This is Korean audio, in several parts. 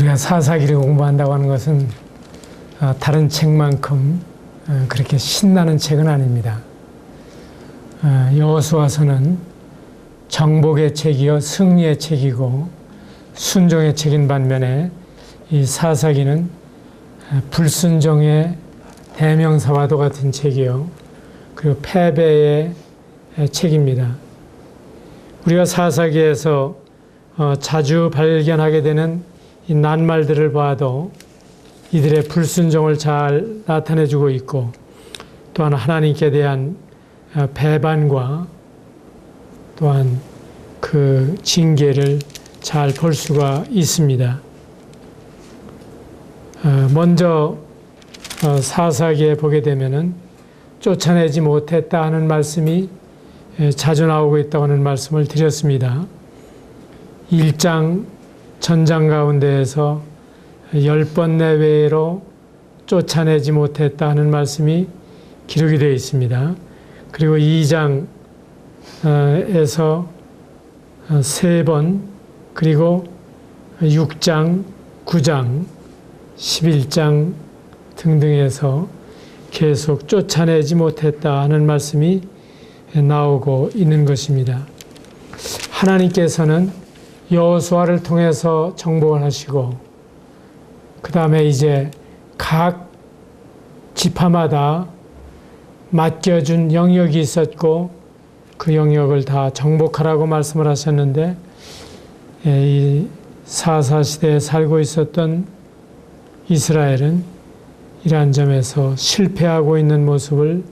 우리가 사사기를 공부한다고 하는 것은 다른 책만큼 그렇게 신나는 책은 아닙니다. 여호수아서는 정복의 책이요 승리의 책이고 순종의 책인 반면에 이 사사기는 불순종의 대명사와도 같은 책이요 그리고 패배의 책입니다. 우리가 사사기에서 자주 발견하게 되는 이 낱말들을 봐도 이들의 불순종을 잘 나타내주고 있고 또한 하나님께 대한 배반과 또한 그 징계를 잘 볼 수가 있습니다. 먼저 사사기에 보게 되면은 쫓아내지 못했다 하는 말씀이 자주 나오고 있다고 하는 말씀을 드렸습니다. 1장 전장 가운데에서 10번 내외로 쫓아내지 못했다 하는 말씀이 기록이 되어 있습니다. 그리고 2장에서 3번, 그리고 6장, 9장, 11장 등등에서 계속 쫓아내지 못했다 하는 말씀이 나오고 있는 것입니다. 하나님께서는 여호수아를 통해서 정복을 하시고 그 다음에 이제 각 지파마다 맡겨준 영역이 있었고 그 영역을 다 정복하라고 말씀을 하셨는데 이 사사시대에 살고 있었던 이스라엘은 이러한 점에서 실패하고 있는 모습을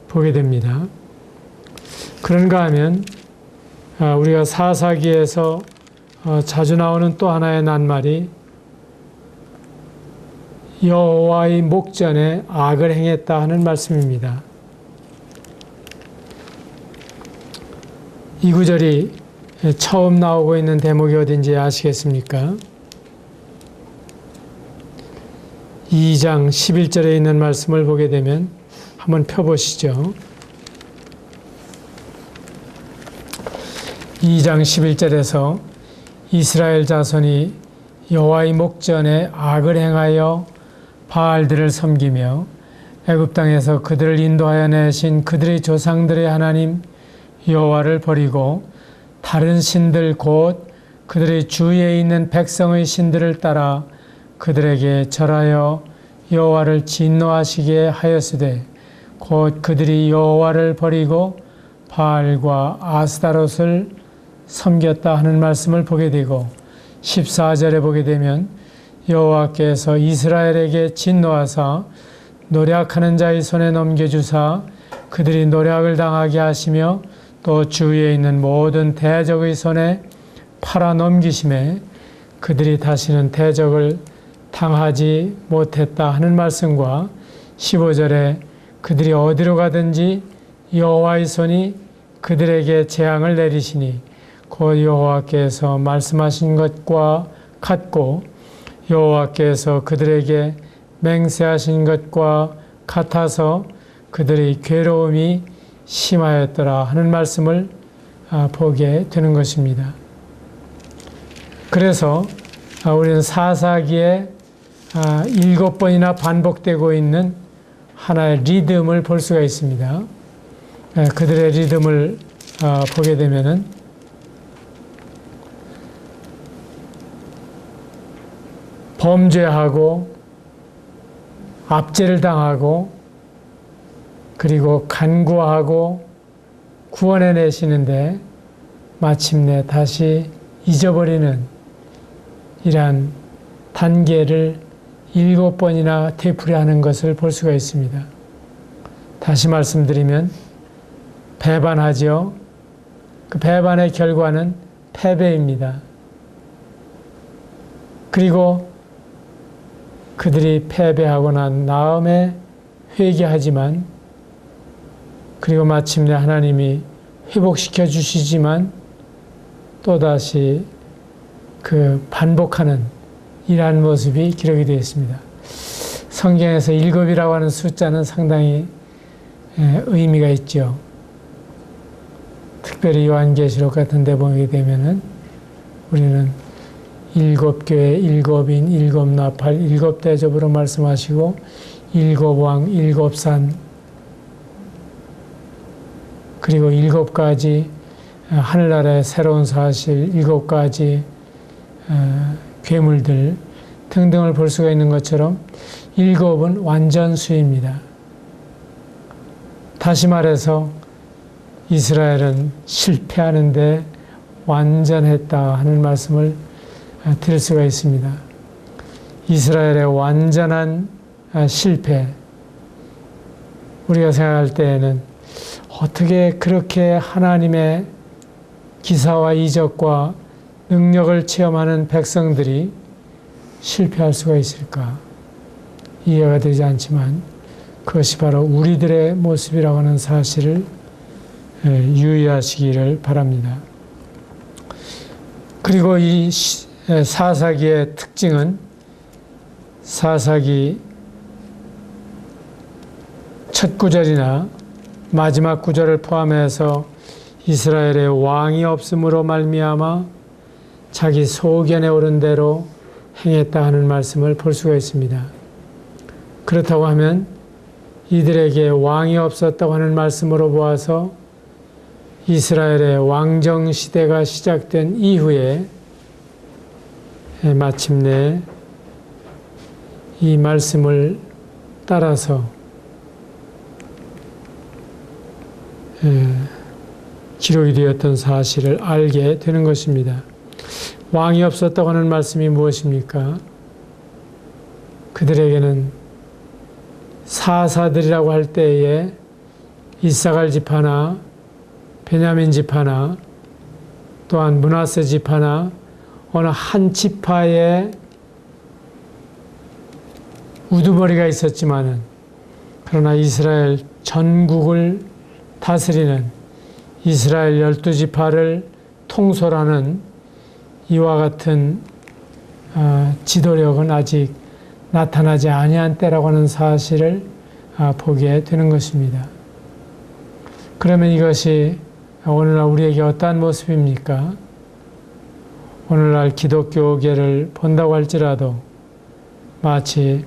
보게 됩니다. 그런가 하면 우리가 사사기에서 자주 나오는 또 하나의 낱말이 여호와의 목전에 악을 행했다 하는 말씀입니다. 이 구절이 처음 나오고 있는 대목이 어딘지 아시겠습니까? 2장 11절에 있는 말씀을 보게 되면 한번 펴보시죠. 2장 11절에서 이스라엘 자손이 여호와의 목전에 악을 행하여 바알들을 섬기며 애굽 땅에서 그들을 인도하여 내신 그들의 조상들의 하나님 여호와를 버리고 다른 신들 곧 그들의 주위에 있는 백성의 신들을 따라 그들에게 절하여 여호와를 진노하시게 하였으되 곧 그들이 여호와를 버리고 바알과 아스타롯을 섬겼다 하는 말씀을 보게 되고 14절에 보게 되면 여호와께서 이스라엘에게 진노하사 노략하는 자의 손에 넘겨주사 그들이 노략을 당하게 하시며 또 주위에 있는 모든 대적의 손에 팔아 넘기심에 그들이 다시는 대적을 당하지 못했다 하는 말씀과 15절에 그들이 어디로 가든지 여호와의 손이 그들에게 재앙을 내리시니 곧 여호와께서 말씀하신 것과 같고 여호와께서 그들에게 맹세하신 것과 같아서 그들의 괴로움이 심하였더라 하는 말씀을 보게 되는 것입니다. 그래서 우리는 사사기에 7번이나 반복되고 있는 하나의 리듬을 볼 수가 있습니다. 그들의 리듬을 보게 되면은 범죄하고 압제를 당하고 그리고 간구하고 구원해 내시는데 마침내 다시 잊어버리는 이러한 단계를 7번이나 되풀이하는 것을 볼 수가 있습니다. 다시 말씀드리면 배반하죠. 그 배반의 결과는 패배입니다. 그리고 그들이 패배하고 난 다음에 회개하지만 그리고 마침내 하나님이 회복시켜 주시지만 또다시 그 반복하는 이러한 모습이 기록이 되어 있습니다. 성경에서 7이라고 하는 숫자는 상당히 의미가 있죠. 특별히 요한계시록 같은 데 보게 되면은 우리는 일곱 교회, 일곱 인, 일곱 나팔, 일곱 대접으로 말씀하시고 일곱 왕, 일곱 산, 그리고 일곱 가지 하늘나라의 새로운 사실, 일곱 가지 괴물들 등등을 볼 수가 있는 것처럼 일곱은 완전수입니다. 다시 말해서 이스라엘은 실패하는데 완전했다 하는 말씀을 드릴 수가 있습니다. 이스라엘의 완전한 실패, 우리가 생각할 때에는 어떻게 그렇게 하나님의 기사와 이적과 능력을 체험하는 백성들이 실패할 수가 있을까? 이해가 되지 않지만 그것이 바로 우리들의 모습이라고 하는 사실을 유의하시기를 바랍니다. 그리고 이 사사기의 특징은 사사기 첫 구절이나 마지막 구절을 포함해서 이스라엘의 왕이 없음으로 말미암아 자기 소견에 오른 대로 행했다 하는 말씀을 볼 수가 있습니다. 그렇다고 하면 이들에게 왕이 없었다고 하는 말씀으로 보아서 이스라엘의 왕정 시대가 시작된 이후에 마침내 이 말씀을 따라서 기록이 되었던 사실을 알게 되는 것입니다. 왕이 없었다고 하는 말씀이 무엇입니까? 그들에게는 사사들이라고 할 때에 이사갈 지파나 베냐민 지파나 또한 므낫세 지파나 어느 한 지파에 우두머리가 있었지만은 그러나 이스라엘 전국을 다스리는 이스라엘 12지파를 통솔하는 이와 같은 지도력은 아직 나타나지 아니한 때라고 하는 사실을 보게 되는 것입니다. 그러면 이것이 오늘날 우리에게 어떠한 모습입니까? 오늘날 기독교계를 본다고 할지라도 마치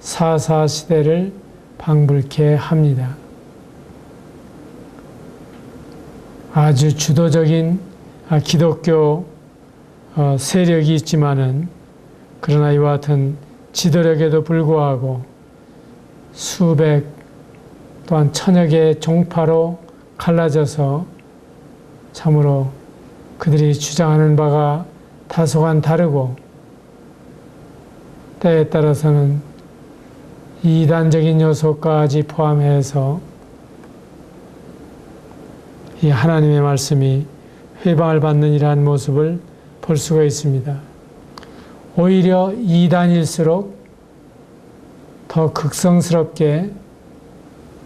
사사시대를 방불케 합니다. 아주 주도적인 기독교 세력이 있지만은 그러나 이와 같은 지도력에도 불구하고 수백 또한 천여 개의 종파로 갈라져서 참으로 그들이 주장하는 바가 다소간 다르고 때에 따라서는 이단적인 요소까지 포함해서 이 하나님의 말씀이 회방을 받는 이러한 모습을 볼 수가 있습니다. 오히려 이단일수록 더 극성스럽게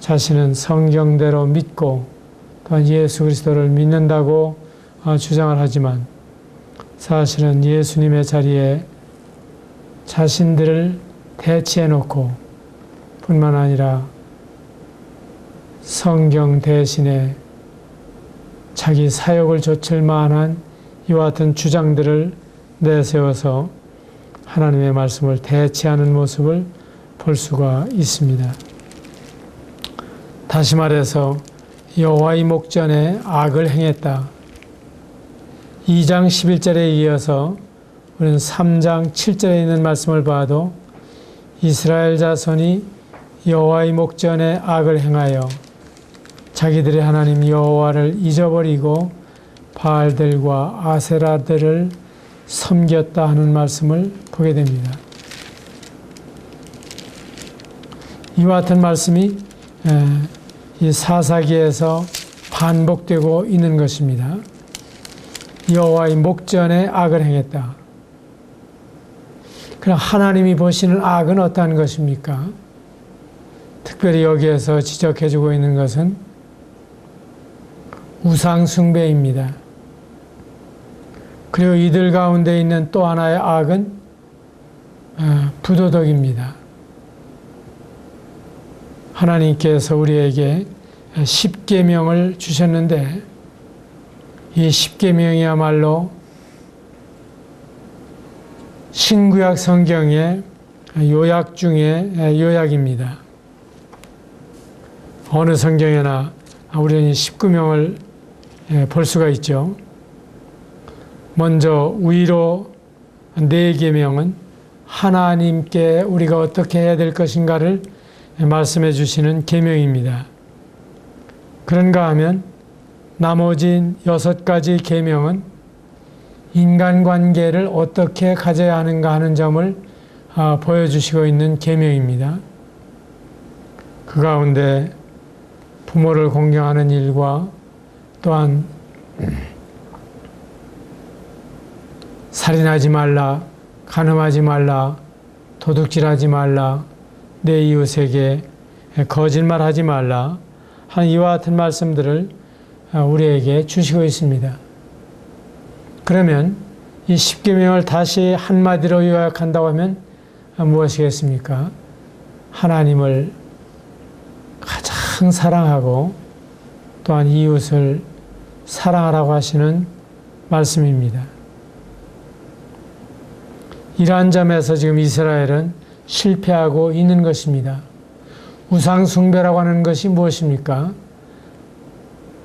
자신은 성경대로 믿고 또한 예수 그리스도를 믿는다고 주장을 하지만 사실은 예수님의 자리에 자신들을 대치해 놓고 뿐만 아니라 성경 대신에 자기 사역을 좇을 만한 이와 같은 주장들을 내세워서 하나님의 말씀을 대치하는 모습을 볼 수가 있습니다. 다시 말해서 여호와의 목전에 악을 행했다. 2장 11절에 이어서 우리는 3장 7절에 있는 말씀을 봐도 이스라엘 자손이 여호와의 목전에 악을 행하여 자기들의 하나님 여호와를 잊어버리고 바알들과 아세라들을 섬겼다 하는 말씀을 보게 됩니다. 이와 같은 말씀이 이 사사기에서 반복되고 있는 것입니다. 여호와의 목전에 악을 행했다. 그럼 하나님이 보시는 악은 어떠한 것입니까? 특별히 여기에서 지적해주고 있는 것은 우상 숭배입니다. 그리고 이들 가운데 있는 또 하나의 악은 부도덕입니다. 하나님께서 우리에게 10계명을 주셨는데 이 10계명이야말로 신구약 성경의 요약 중에 요약입니다. 어느 성경에나 우리는 19명을 볼 수가 있죠. 먼저 위로 4계명은 하나님께 우리가 어떻게 해야 될 것인가를 말씀해 주시는 계명입니다. 그런가 하면 나머지 6가지 계명은 인간관계를 어떻게 가져야 하는가 하는 점을 보여주시고 있는 계명입니다. 그 가운데 부모를 공경하는 일과 또한 살인하지 말라, 간음하지 말라, 도둑질하지 말라, 내 이웃에게 거짓말하지 말라 하는 이와 같은 말씀들을 우리에게 주시고 있습니다. 그러면 이 10계명을 다시 한마디로 요약한다고 하면 무엇이겠습니까? 하나님을 가장 사랑하고 또한 이웃을 사랑하라고 하시는 말씀입니다. 이러한 점에서 지금 이스라엘은 실패하고 있는 것입니다. 우상 숭배라고 하는 것이 무엇입니까?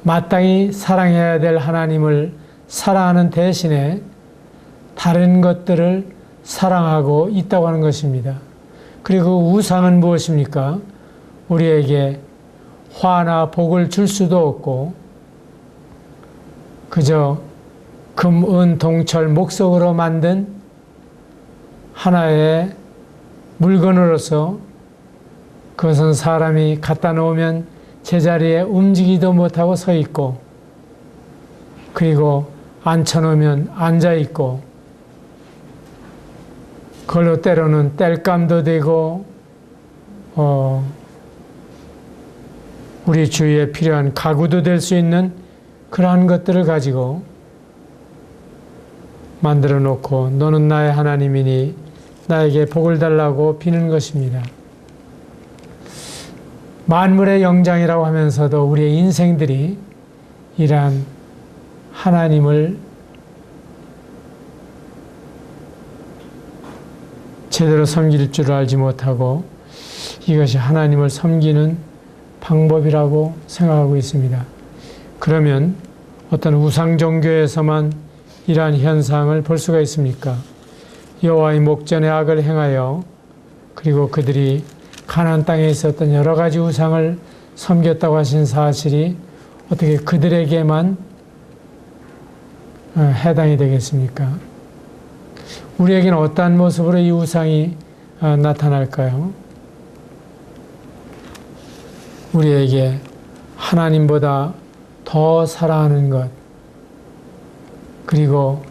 마땅히 사랑해야 될 하나님을 사랑하는 대신에 다른 것들을 사랑하고 있다고 하는 것입니다. 그리고 우상은 무엇입니까? 우리에게 화나 복을 줄 수도 없고 그저 금, 은, 동철, 목석으로 만든 하나의 물건으로서 그것은 사람이 갖다 놓으면 제자리에 움직이도 못하고 서 있고 그리고 앉혀놓으면 앉아있고 그걸로 때로는 땔감도 되고 우리 주위에 필요한 가구도 될 수 있는 그러한 것들을 가지고 만들어 놓고 너는 나의 하나님이니 나에게 복을 달라고 비는 것입니다. 만물의 영장이라고 하면서도 우리의 인생들이 이러한 하나님을 제대로 섬길 줄 알지 못하고 이것이 하나님을 섬기는 방법이라고 생각하고 있습니다. 그러면 어떤 우상 종교에서만 이러한 현상을 볼 수가 있습니까? 여호와의 목전에 악을 행하여 그리고 그들이 가나안 땅에 있었던 여러 가지 우상을 섬겼다고 하신 사실이 어떻게 그들에게만 해당이 되겠습니까? 우리에게는 어떠한 모습으로 이 우상이 나타날까요? 우리에게 하나님보다 더 사랑하는 것, 그리고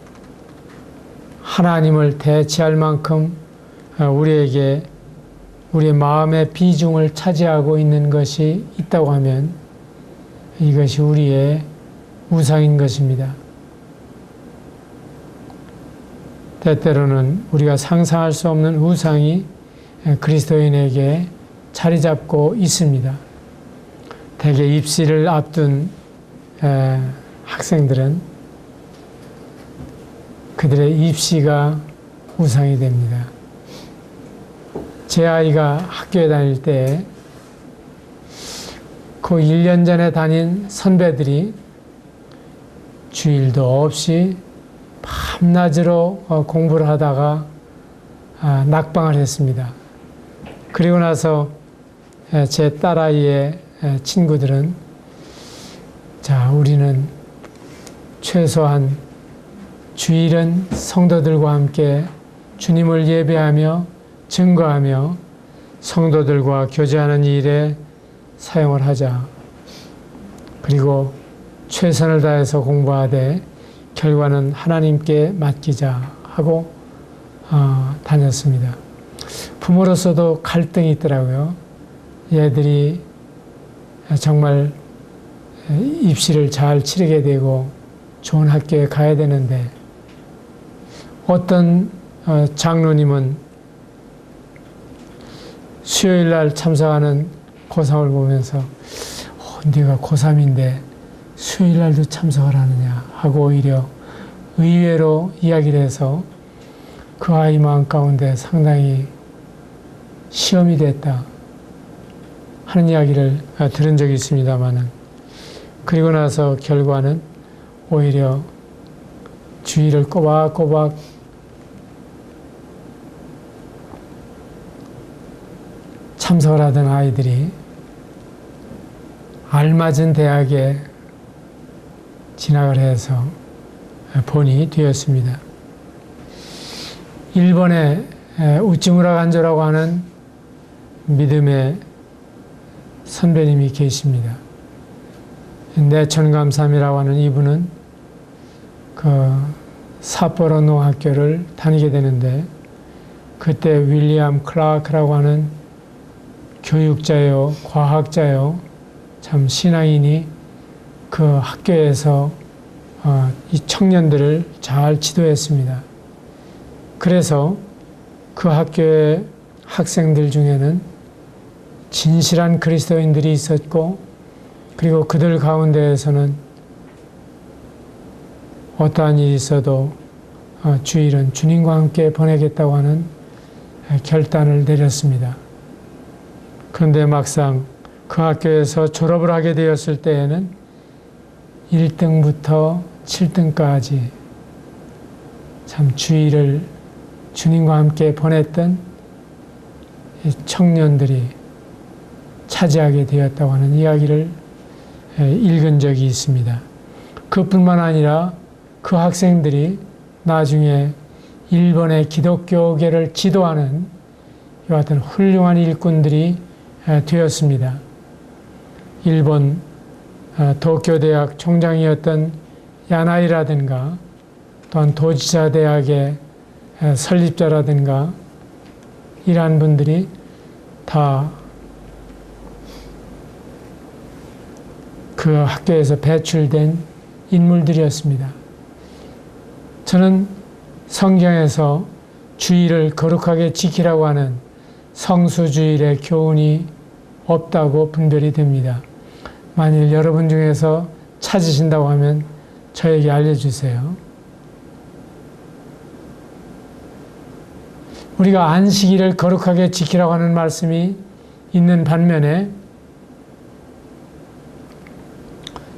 하나님을 대체할 만큼 우리에게 우리의 마음의 비중을 차지하고 있는 것이 있다고 하면 이것이 우리의 우상인 것입니다. 때때로는 우리가 상상할 수 없는 우상이 그리스도인에게 자리 잡고 있습니다. 대개 입시를 앞둔 학생들은 그들의 입시가 우상이 됩니다. 제 아이가 학교에 다닐 때 그 1년 전에 다닌 선배들이 주일도 없이 밤낮으로 공부를 하다가 낙방을 했습니다. 그리고 나서 제 딸아이의 친구들은 자, 우리는 최소한 주일은 성도들과 함께 주님을 예배하며 증거하며 성도들과 교제하는 일에 사용을 하자. 그리고 최선을 다해서 공부하되 결과는 하나님께 맡기자 하고 다녔습니다. 부모로서도 갈등이 있더라고요. 얘들이 정말 입시를 잘 치르게 되고 좋은 학교에 가야 되는데 어떤 장로님은 수요일 날 참석하는 고3을 보면서 네가 고3인데 수요일 날도 참석을 하느냐 하고 오히려 의외로 이야기를 해서 그 아이 마음 가운데 상당히 시험이 됐다 하는 이야기를 들은 적이 있습니다만은, 그리고 나서 결과는 오히려 주의를 꼬박꼬박 참석을 하던 아이들이 알맞은 대학에 진학을 해서 본이 되었습니다. 일본의 우찌무라 간조라고 하는 믿음의 선배님이 계십니다. 내천감삼이라고 하는 이분은 그 삿포로 농학교를 다니게 되는데, 그때 윌리엄 클라크라고 하는 교육자요, 과학자요, 참 신앙인이 그 학교에서 이 청년들을 잘 지도했습니다. 그래서 그 학교의 학생들 중에는 진실한 그리스도인들이 있었고, 그리고 그들 가운데에서는 어떠한 일이 있어도 주일은 주님과 함께 보내겠다고 하는 결단을 내렸습니다. 그런데 막상 그 학교에서 졸업을 하게 되었을 때에는 1등부터 7등까지 참 주일을 주님과 함께 보냈던 청년들이 차지하게 되었다고 하는 이야기를 읽은 적이 있습니다. 그뿐만 아니라 그 학생들이 나중에 일본의 기독교계를 지도하는 이와 같은 훌륭한 일꾼들이 되었습니다. 일본 도쿄대학 총장이었던 야나이라든가, 또한 도지사 대학의 설립자라든가, 이러한 분들이 다 그 학교에서 배출된 인물들이었습니다. 저는 성경에서 주일을 거룩하게 지키라고 하는 성수주일의 교훈이 없다고 분별이 됩니다. 만일 여러분 중에서 찾으신다고 하면 저에게 알려주세요. 우리가 안식일을 거룩하게 지키라고 하는 말씀이 있는 반면에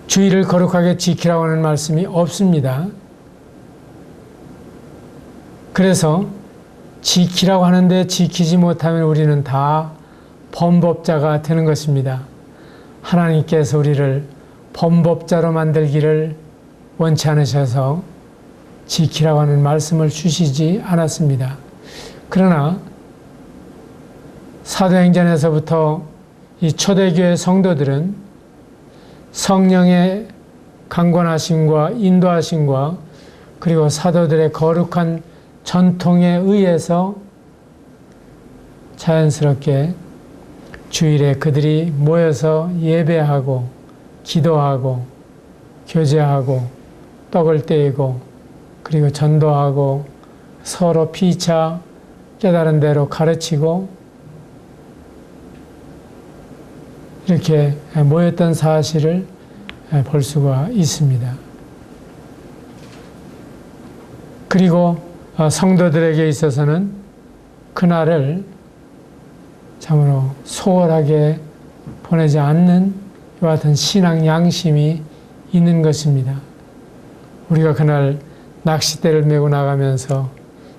주일을 거룩하게 지키라고 하는 말씀이 없습니다. 그래서 지키라고 하는데 지키지 못하면 우리는 다 범법자가 되는 것입니다. 하나님께서 우리를 범법자로 만들기를 원치 않으셔서 지키라고 하는 말씀을 주시지 않았습니다. 그러나 사도행전에서부터 이 초대교회 성도들은 성령의 강권하심과 인도하심과 그리고 사도들의 거룩한 전통에 의해서 자연스럽게 주일에 그들이 모여서 예배하고 기도하고 교제하고 떡을 떼고 그리고 전도하고 서로 피차 깨달은 대로 가르치고 이렇게 모였던 사실을 볼 수가 있습니다. 그리고 성도들에게 있어서는 그날을 참으로 소홀하게 보내지 않는 이와 같은 신앙 양심이 있는 것입니다. 우리가 그날 낚싯대를 메고 나가면서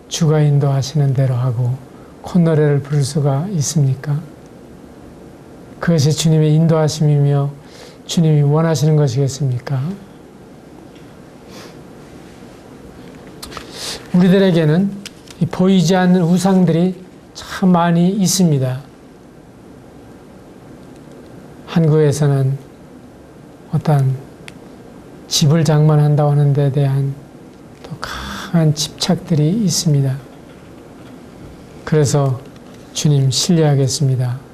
주가 인도하시는 대로 하고 콧노래를 부를 수가 있습니까? 그것이 주님의 인도하심이며 주님이 원하시는 것이겠습니까? 우리들에게는 보이지 않는 우상들이 참 많이 있습니다. 한국에서는 어떤 집을 장만한다고 하는 데 대한 또 강한 집착들이 있습니다. 그래서 주님 신뢰하겠습니다.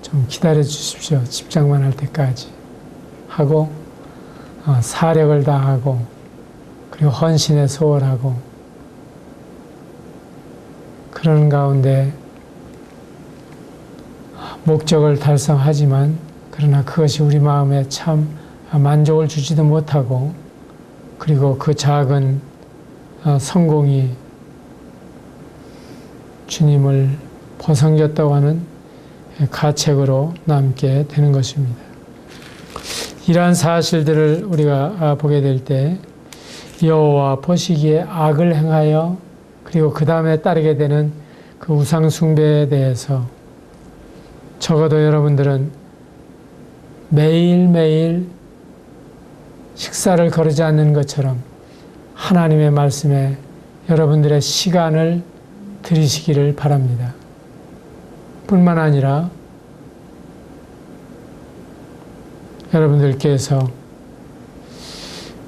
좀 기다려 주십시오. 집 장만할 때까지 하고 사력을 다하고 그리고 헌신에 소홀하고 그런 가운데 목적을 달성하지만 그러나 그것이 우리 마음에 참 만족을 주지도 못하고 그리고 그 작은 성공이 주님을 벗어겼다고 하는 가책으로 남게 되는 것입니다. 이러한 사실들을 우리가 보게 될 때 여호와 보시기에 악을 행하여 그리고 그 다음에 따르게 되는 그 우상 숭배에 대해서 적어도 여러분들은 매일매일 식사를 거르지 않는 것처럼 하나님의 말씀에 여러분들의 시간을 들이시기를 바랍니다. 뿐만 아니라 여러분들께서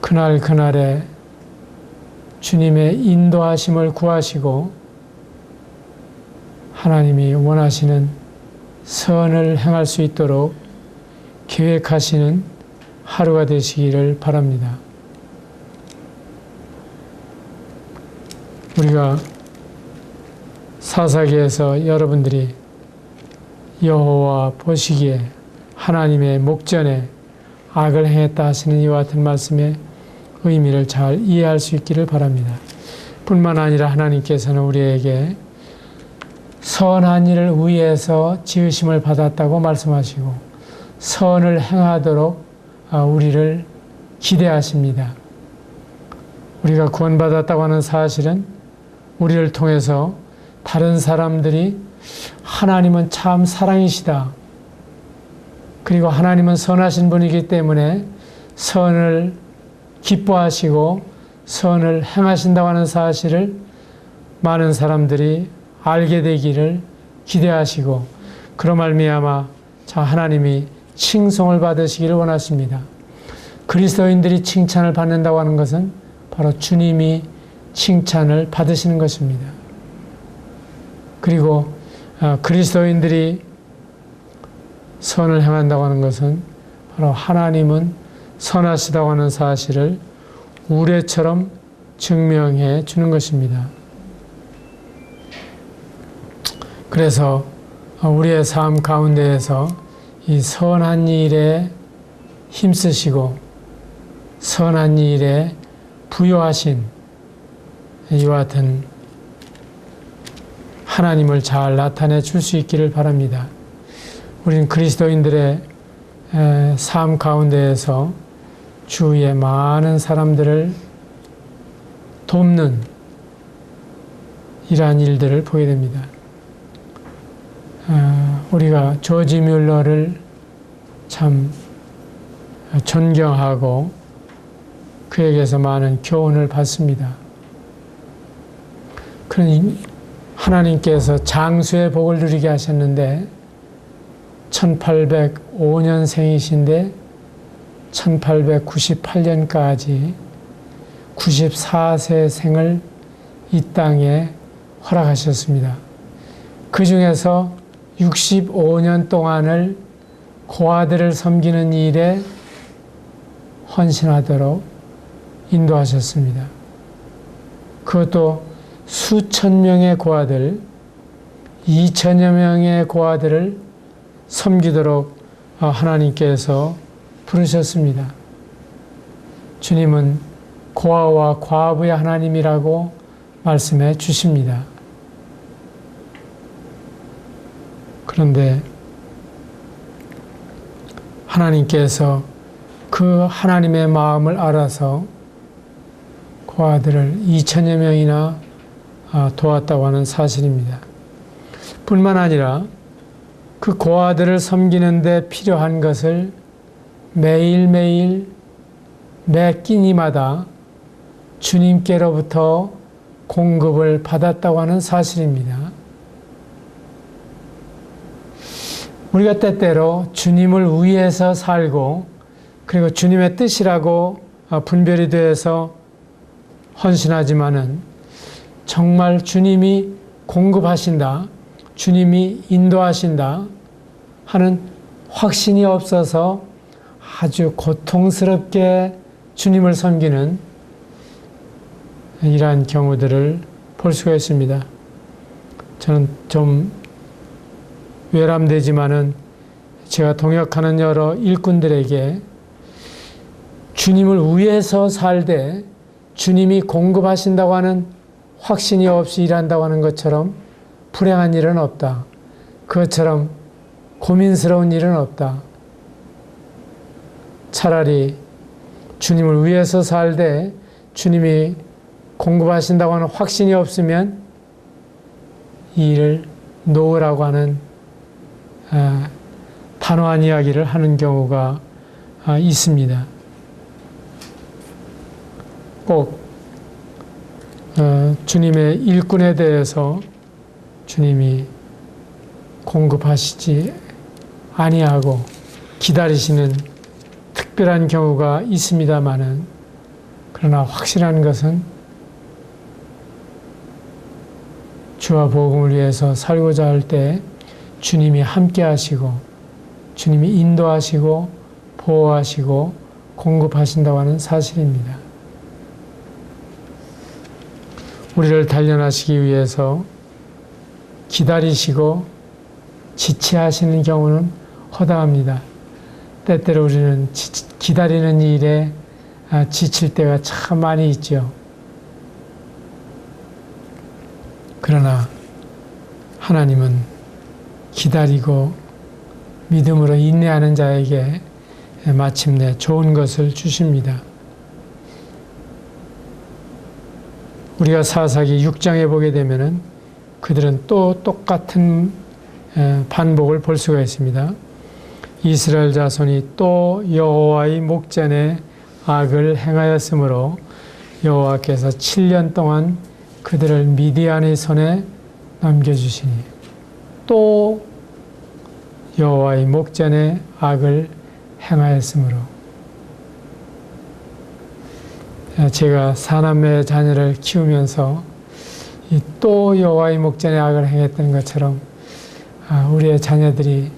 그날그날에 주님의 인도하심을 구하시고 하나님이 원하시는 선을 행할 수 있도록 계획하시는 하루가 되시기를 바랍니다. 우리가 사사기에서 여러분들이 여호와 보시기에 하나님의 목전에 악을 행했다 하시는 이와 같은 말씀의 의미를 잘 이해할 수 있기를 바랍니다. 뿐만 아니라 하나님께서는 우리에게 선한 일을 위해서 지으심을 받았다고 말씀하시고 선을 행하도록 우리를 기대하십니다. 우리가 구원받았다고 하는 사실은 우리를 통해서 다른 사람들이 하나님은 참 사랑이시다. 그리고 하나님은 선하신 분이기 때문에 선을 기뻐하시고 선을 행하신다고 하는 사실을 많은 사람들이 알게 되기를 기대하시고 그로 말미암아 하나님이 칭송을 받으시기를 원하십니다. 그리스도인들이 칭찬을 받는다고 하는 것은 바로 주님이 칭찬을 받으시는 것입니다. 그리고 그리스도인들이 선을 행한다고 하는 것은 바로 하나님은 선하시다고 하는 사실을 우레처럼 증명해 주는 것입니다. 그래서 우리의 삶 가운데에서 이 선한 일에 힘쓰시고 선한 일에 부여하신 이와 같은 하나님을 잘 나타내 줄 수 있기를 바랍니다. 우리는 그리스도인들의 삶 가운데에서 주위의 많은 사람들을 돕는 이러한 일들을 보게 됩니다. 우리가 조지 뮬러를 참 존경하고 그에게서 많은 교훈을 받습니다. 그러니 하나님께서 장수의 복을 누리게 하셨는데 1805년생이신데 1898년까지 94세 생을 이 땅에 허락하셨습니다. 그 중에서 65년 동안을 고아들을 섬기는 일에 헌신하도록 인도하셨습니다. 그것도 수천 명의 고아들, 2천여 명의 고아들을 섬기도록 하나님께서 부르셨습니다. 주님은 고아와 과부의 하나님이라고 말씀해 주십니다. 그런데 하나님께서 그 하나님의 마음을 알아서 고아들을 2천여 명이나 도왔다고 하는 사실입니다. 뿐만 아니라 그 고아들을 섬기는 데 필요한 것을 매일매일 매 끼니마다 주님께로부터 공급을 받았다고 하는 사실입니다. 우리가 때때로 주님을 위해서 살고 그리고 주님의 뜻이라고 분별이 되어서 헌신하지만은 정말 주님이 공급하신다, 주님이 인도하신다 하는 확신이 없어서 아주 고통스럽게 주님을 섬기는 이러한 경우들을 볼 수가 있습니다. 저는 좀 외람되지만은 제가 동역하는 여러 일꾼들에게 주님을 위해서 살되 주님이 공급하신다고 하는 확신이 없이 일한다고 하는 것처럼 불행한 일은 없다. 그것처럼 고민스러운 일은 없다. 차라리 주님을 위해서 살되 주님이 공급하신다고 하는 확신이 없으면 이 일을 놓으라고 하는 단호한 이야기를 하는 경우가 있습니다. 꼭 주님의 일꾼에 대해서 주님이 공급하시지 아니하고 기다리시는 특별한 경우가 있습니다마는, 그러나 확실한 것은 주와 복음을 위해서 살고자 할 때 주님이 함께 하시고 주님이 인도하시고 보호하시고 공급하신다고 하는 사실입니다. 우리를 단련하시기 위해서 기다리시고 지체하시는 경우는 허다합니다. 때때로 우리는 기다리는 일에 지칠 때가 참 많이 있죠. 그러나 하나님은 기다리고 믿음으로 인내하는 자에게 마침내 좋은 것을 주십니다. 우리가 사사기 6장에 보게 되면은 그들은 또 똑같은 반복을 볼 수가 있습니다. 이스라엘 자손이 또 여호와의 목전에 악을 행하였으므로 여호와께서 7년 동안 그들을 미디안의 손에 넘겨주시니, 또 여호와의 목전에 악을 행하였으므로. 제가 사남매 자녀를 키우면서 이 또 여호와의 목전에 악을 행했던 것처럼 우리의 자녀들이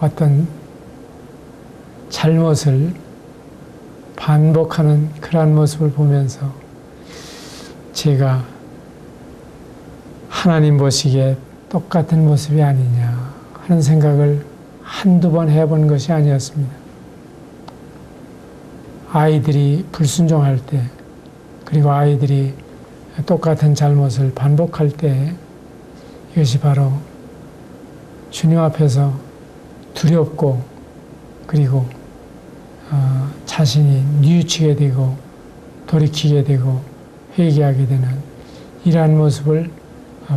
어떤 잘못을 반복하는 그러한 모습을 보면서 제가 하나님 보시기에 똑같은 모습이 아니냐 하는 생각을 한두 번 해본 것이 아니었습니다. 아이들이 불순종할 때, 그리고 아이들이 똑같은 잘못을 반복할 때, 이것이 바로 주님 앞에서 두렵고, 그리고 자신이 뉘우치게 되고 돌이키게 되고 회개하게 되는 이러한 모습을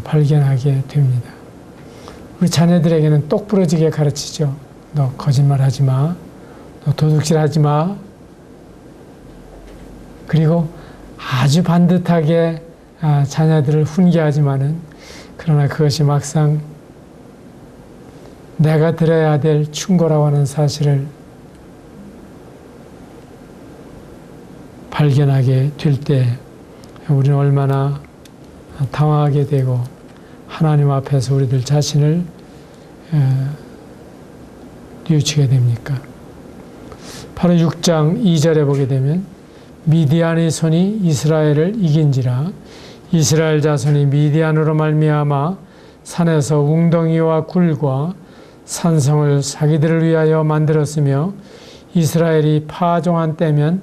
발견하게 됩니다. 우리 자녀들에게는 똑부러지게 가르치죠. 너 거짓말하지 마. 너 도둑질하지 마. 그리고 아주 반듯하게 자녀들을 훈계하지만은, 그러나 그것이 막상 내가 들어야 될 충고라고 하는 사실을 발견하게 될 때 우리는 얼마나 당황하게 되고 하나님 앞에서 우리들 자신을 뉘우치게 됩니까? 바로 6장 2절에 보게 되면 미디안의 손이 이스라엘을 이긴지라. 이스라엘 자손이 미디안으로 말미암아 산에서 웅덩이와 굴과 산성을 자기들을 위하여 만들었으며, 이스라엘이 파종한 때면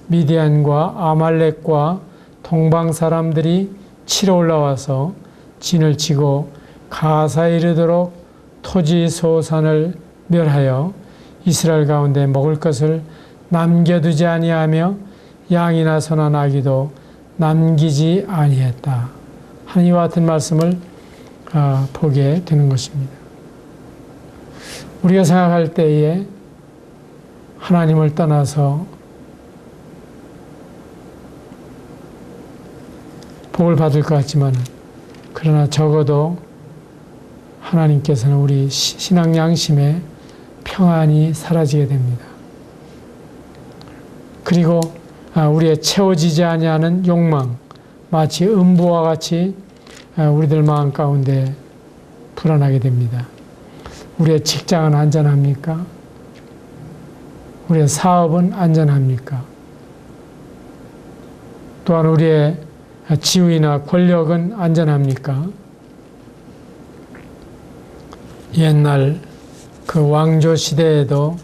미디안과 아말렉과 동방 사람들이 치러 올라와서 진을 치고 가사에 이르도록 토지 소산을 멸하여 이스라엘 가운데 먹을 것을 남겨두지 아니하며 양이나 소나 나귀도 남기지 아니했다 하는 이와 같은 말씀을 보게 되는 것입니다. 우리가 생각할 때에 하나님을 떠나서 복을 받을 것 같지만, 그러나 적어도 하나님께서는 우리 신앙 양심에 평안이 사라지게 됩니다. 그리고 우리의 채워지지 아니하는 욕망, 마치 음부와 같이 우리들 마음 가운데 불어나게 됩니다. 우리의 직장은 안전합니까? 우리의 사업은 안전합니까? 또한 우리의 지위나 권력은 안전합니까? 옛날 그 왕조 시대에도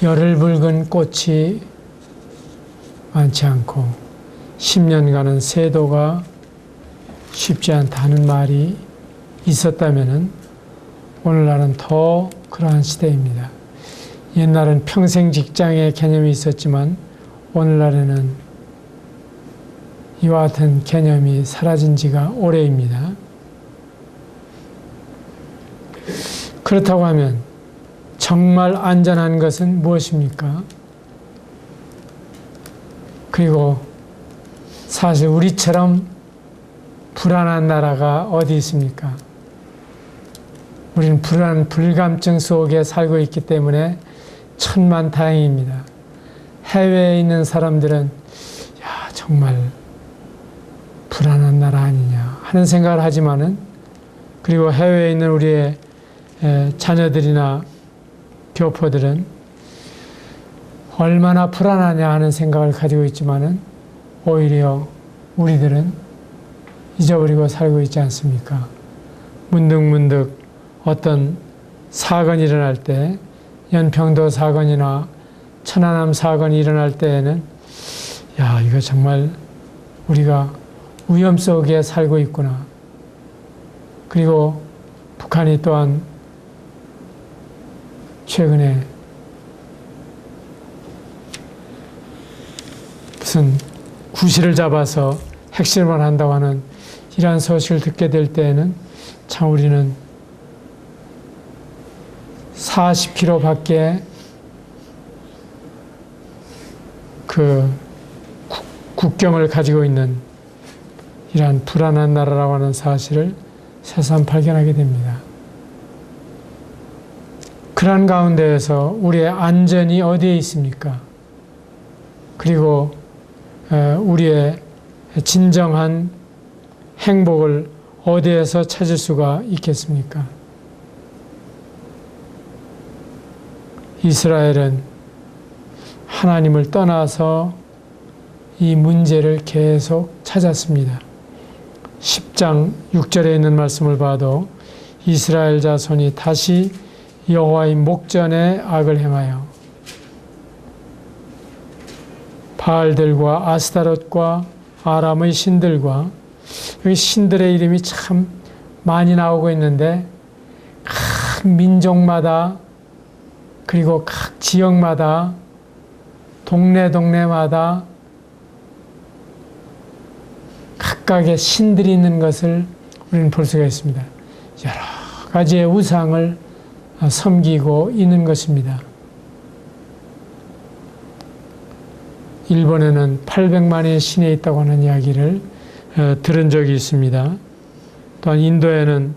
열을 붉은 꽃이 많지 않고 10년간은 세도가 쉽지 않다는 말이 있었다면은 오늘날은 더 그러한 시대입니다. 옛날은 평생 직장의 개념이 있었지만 오늘날에는 이와 같은 개념이 사라진 지가 오래입니다. 그렇다고 하면 정말 안전한 것은 무엇입니까? 그리고 사실 우리처럼 불안한 나라가 어디 있습니까? 우리는 불감증 속에 살고 있기 때문에 천만다행입니다. 해외에 있는 사람들은 정말 불안한 나라 아니냐 하는 생각을 하지만은, 그리고 해외에 있는 우리의 자녀들이나 교포들은 얼마나 불안하냐 하는 생각을 가지고 있지만은 오히려 우리들은 잊어버리고 살고 있지 않습니까? 문득문득 어떤 사건이 일어날 때, 연평도 사건이나 천안함 사건이 일어날 때에는 이거 정말 우리가 위험 속에 살고 있구나. 그리고 북한이 또한 최근에 무슨 구실을 잡아서 핵실험을 한다고 하는 이러한 소식을 듣게 될 때에는 참 우리는 40km밖에 그 국경을 가지고 있는 이러한 불안한 나라라고 하는 사실을 새삼 발견하게 됩니다. 그러한 가운데에서 우리의 안전이 어디에 있습니까? 그리고 우리의 진정한 행복을 어디에서 찾을 수가 있겠습니까? 이스라엘은 하나님을 떠나서 이 문제를 계속 찾았습니다. 10장 6절에 있는 말씀을 봐도 이스라엘 자손이 다시 여호와의 목전에 악을 행하여 바알들과 아스타롯과 아람의 신들과, 여기 신들의 이름이 참 많이 나오고 있는데 각 민족마다, 그리고 각 지역마다, 동네마다 각각의 신들이 있는 것을 우리는 볼 수가 있습니다. 여러 가지의 우상을 섬기고 있는 것입니다. 일본에는 800만의 신이 있다고 하는 이야기를 들은 적이 있습니다. 또한 인도에는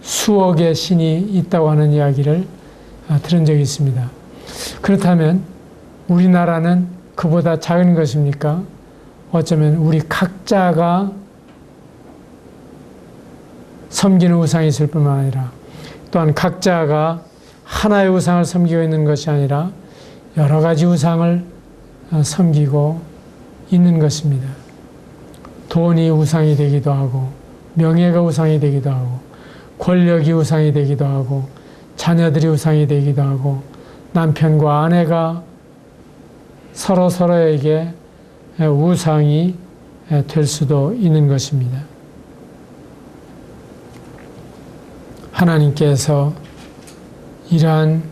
수억의 신이 있다고 하는 이야기를 들은 적이 있습니다. 그렇다면 우리나라는 그보다 작은 것입니까? 어쩌면 우리 각자가 섬기는 우상이 있을 뿐만 아니라, 또한 각자가 하나의 우상을 섬기고 있는 것이 아니라 여러 가지 우상을 섬기고 있는 것입니다. 돈이 우상이 되기도 하고, 명예가 우상이 되기도 하고, 권력이 우상이 되기도 하고, 자녀들이 우상이 되기도 하고, 남편과 아내가 서로에게 우상이 될 수도 있는 것입니다. 하나님께서 이러한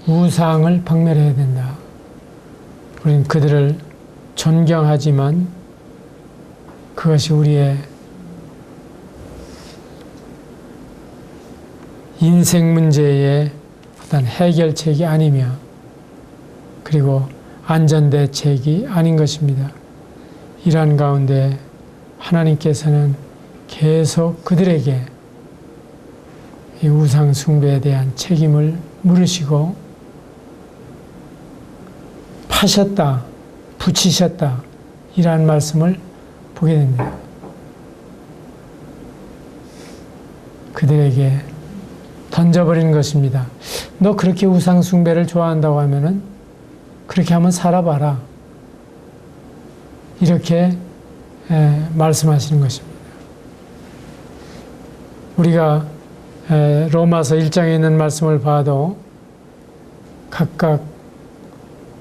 우상을 박멸해야 된다. 우리는 그들을 존경하지만 그것이 우리의 인생 문제의 어떤 해결책이 아니며, 그리고 안전대책이 아닌 것입니다. 이러한 가운데 하나님께서는 계속 그들에게 이 우상 숭배에 대한 책임을 물으시고 파셨다, 붙이셨다, 이러한 말씀을 보게 됩니다. 그들에게 던져버리는 것입니다. 너 그렇게 우상 숭배를 좋아한다고 하면은 그렇게 한번 살아봐라. 이렇게 말씀하시는 것입니다. 우리가 로마서 1장에 있는 말씀을 봐도 각각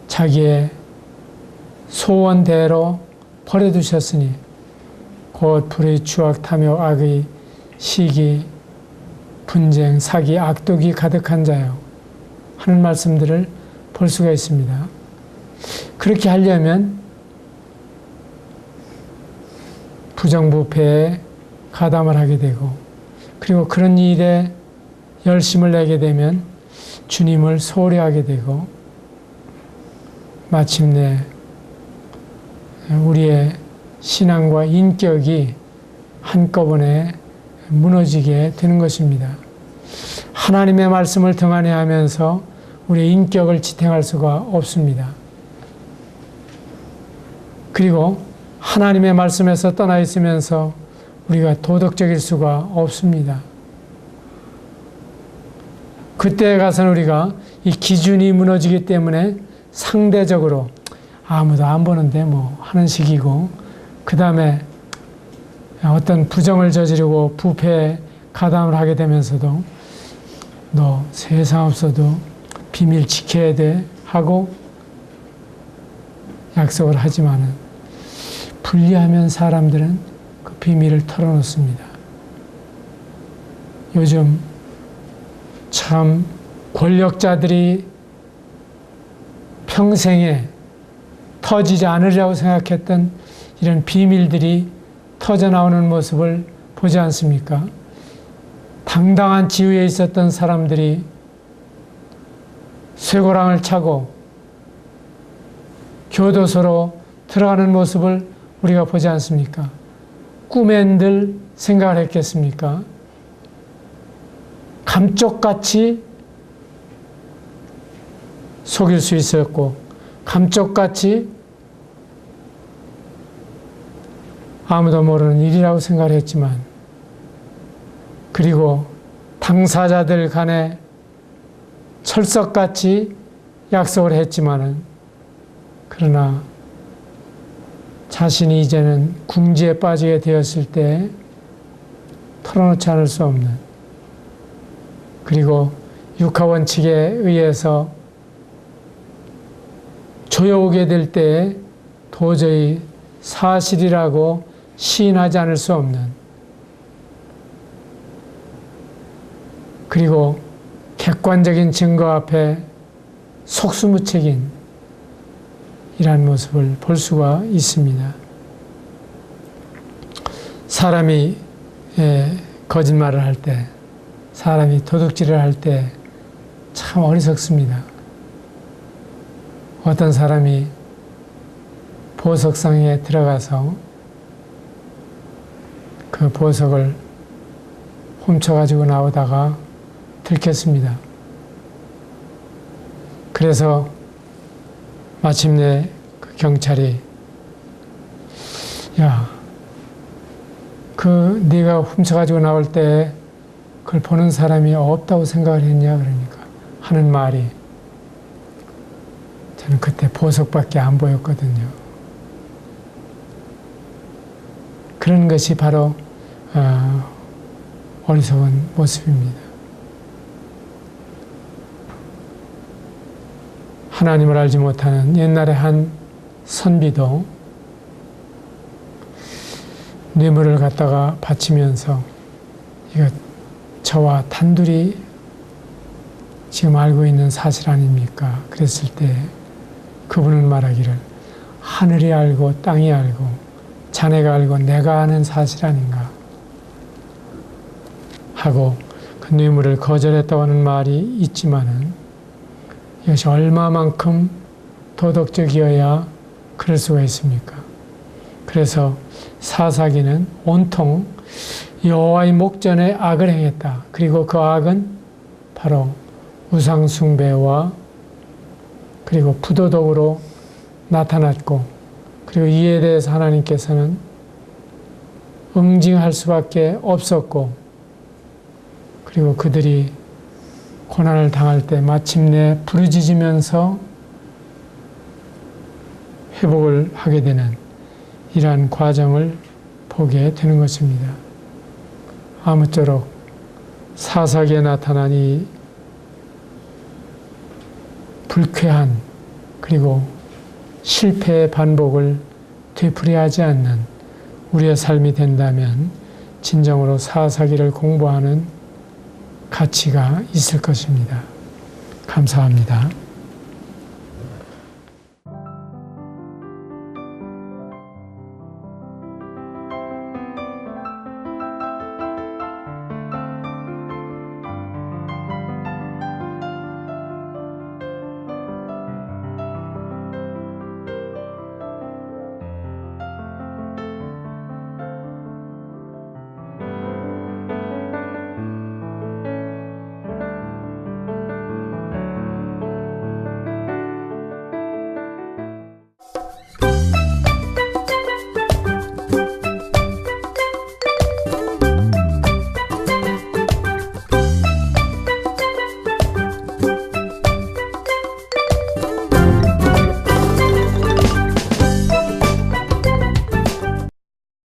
자기의 소원대로 버려두셨으니 곧 불의 추악, 탐욕, 악의 시기, 분쟁, 사기, 악독이 가득한 자요 하는 말씀들을 볼 수가 있습니다. 그렇게 하려면 부정부패에 가담을 하게 되고, 그리고 그런 일에 열심을 내게 되면 주님을 소홀히 하게 되고, 마침내 우리의 신앙과 인격이 한꺼번에 무너지게 되는 것입니다. 하나님의 말씀을 등한히 하면서 우리의 인격을 지탱할 수가 없습니다. 그리고 하나님의 말씀에서 떠나 있으면서 우리가 도덕적일 수가 없습니다. 그때에 가서는 우리가 이 기준이 무너지기 때문에 상대적으로 아무도 안 보는데 뭐 하는 식이고, 그 다음에 어떤 부정을 저지르고 부패에 가담을 하게 되면서도 너 세상 없어도 비밀 지켜야 돼 하고 약속을 하지만은 불리하면 사람들은 그 비밀을 털어놓습니다. 요즘 참 권력자들이 평생에 터지지 않으리라고 생각했던 이런 비밀들이 터져나오는 모습을 보지 않습니까? 당당한 지위에 있었던 사람들이 쇠고랑을 차고 교도소로 들어가는 모습을 우리가 보지 않습니까? 꿈엔들 생각을 했겠습니까? 감쪽같이 속일 수 있었고, 감쪽같이 아무도 모르는 일이라고 생각을 했지만, 그리고 당사자들 간에 철석같이 약속을 했지만은, 그러나 자신이 이제는 궁지에 빠지게 되었을 때 털어놓지 않을 수 없는, 그리고 육하원칙에 의해서 조여오게 될 때에 도저히 사실이라고 시인하지 않을 수 없는, 그리고 객관적인 증거 앞에 속수무책인 이러한 모습을 볼 수가 있습니다. 사람이 거짓말을 할 때, 사람이 도둑질을 할 때 참 어리석습니다. 어떤 사람이 보석상에 들어가서 그 보석을 훔쳐가지고 나오다가 들켰습니다. 그래서 마침내 그 경찰이, 야, 네가 훔쳐가지고 나올 때 그걸 보는 사람이 없다고 생각을 했냐 그러니까 하는 말이, 저는 그때 보석밖에 안 보였거든요. 그런 것이 바로 어리석은 모습입니다. 하나님을 알지 못하는 옛날에 한 선비도 뇌물을 갖다가 바치면서, 이거 저와 단둘이 지금 알고 있는 사실 아닙니까? 그랬을 때 그분은 말하기를, 하늘이 알고 땅이 알고 자네가 알고 내가 아는 사실 아닌가 하고 그 뇌물을 거절했다고 하는 말이 있지만은, 이것이 얼마만큼 도덕적이어야 그럴 수가 있습니까? 그래서 사사기는 온통 여호와의 목전에 악을 행했다. 그리고 그 악은 바로 우상숭배와 그리고 부도덕으로 나타났고, 그리고 이에 대해서 하나님께서는 응징할 수밖에 없었고, 그리고 그들이 고난을 당할 때 마침내 부르짖으면서 회복을 하게 되는 이러한 과정을 보게 되는 것입니다. 아무쪼록 사사기에 나타난 이 불쾌한 그리고 실패의 반복을 되풀이하지 않는 우리의 삶이 된다면 진정으로 사사기를 공부하는 가치가 있을 것입니다. 감사합니다.